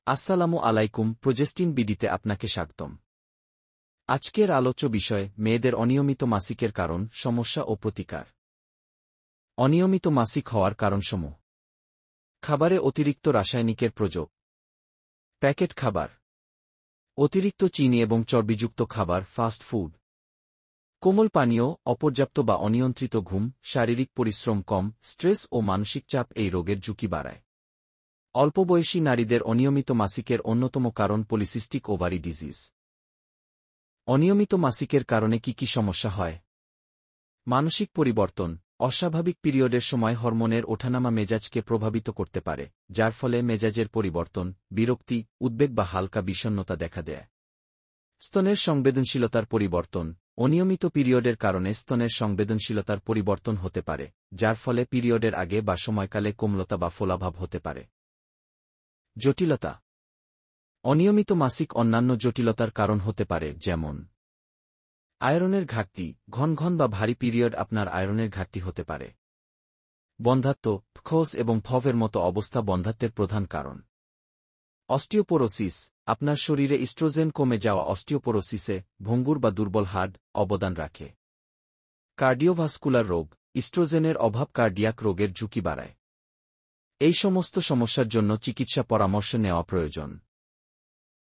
আসসালামু আলাইকুম, প্রজেস্টিন বিডিতে আপনাকে স্বাগতম। আজকের আলোচ্য বিষয় মেয়েদের অনিয়মিত মাসিকের কারণ, সমস্যা ও প্রতিকার। অনিয়মিত মাসিক হওয়ার কারণসমূহ। খাবারে অতিরিক্ত রাসায়নিকের প্রয়োগ। প্যাকেট খাবার, অতিরিক্ত চিনি এবং চর্বিযুক্ত খাবার, ফাস্ট ফুড, কোমল পানীয়, অপর্যাপ্ত বা অনিয়ন্ত্রিত ঘুম, শারীরিক পরিশ্রম কম, স্ট্রেস ও মানসিক চাপ এই রোগের ঝুঁকি বাড়ায়। অল্পবয়সী নারীদের অনিয়মিত মাসিকের অন্যতম কারণ পলিসিস্টিক ওভারি ডিজিজ। অনিয়মিত মাসিকের কারণে কি সমস্যা হয়? মানসিক পরিবর্তন। অস্বাভাবিক পিরিয়ডের সময় হরমোনের ওঠানামা মেজাজকে প্রভাবিত করতে পারে, যার ফলে মেজাজের পরিবর্তন, বিরক্তি, উদ্বেগ বা হালকা বিষণ্ণতা দেখা দেয়। স্তনের সংবেদনশীলতার পরিবর্তন। অনিয়মিত পিরিয়ডের কারণে স্তনের সংবেদনশীলতার পরিবর্তন হতে পারে, যার ফলে পিরিয়ডের আগে বা সময়কালে কোমলতা বা ফোলাভাব হতে পারে। জটিলতা। অনিয়মিত মাসিক অন্যান্য জটিলতার কারণ হতে পারে, যেমন আয়রনের ঘাটতি। ঘন ঘন বা ভারী পিরিয়ড আপনার আয়রনের ঘাটতি হতে পারে। বন্ধ্যাত্ব, খোস এবং ফভের মতো অবস্থা বন্ধ্যাত্বের প্রধান কারণ। অস্টিওপোরোসিস। আপনার শরীরে ইস্ট্রোজেন কমে যাওয়া অস্টিওপোরোসিসে ভঙ্গুর বা দুর্বল হাড় অবদান রাখে। কার্ডিওভাস্কুলার রোগ। ইস্ট্রোজেনের অভাব কার্ডিয়াক রোগের ঝুঁকি বাড়ায়। এই সমস্ত সমস্যার জন্য চিকিৎসা পরামর্শ নেওয়া প্রয়োজন।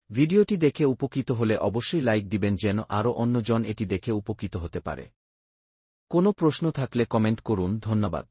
ভিডিওটি দেখে উপকৃত হলে অবশ্যই লাইক দিবেন যেন আরও অন্যজন এটি দেখে উপকৃত হতে পারে। কোনো প্রশ্ন থাকলে কমেন্ট করুন। ধন্যবাদ।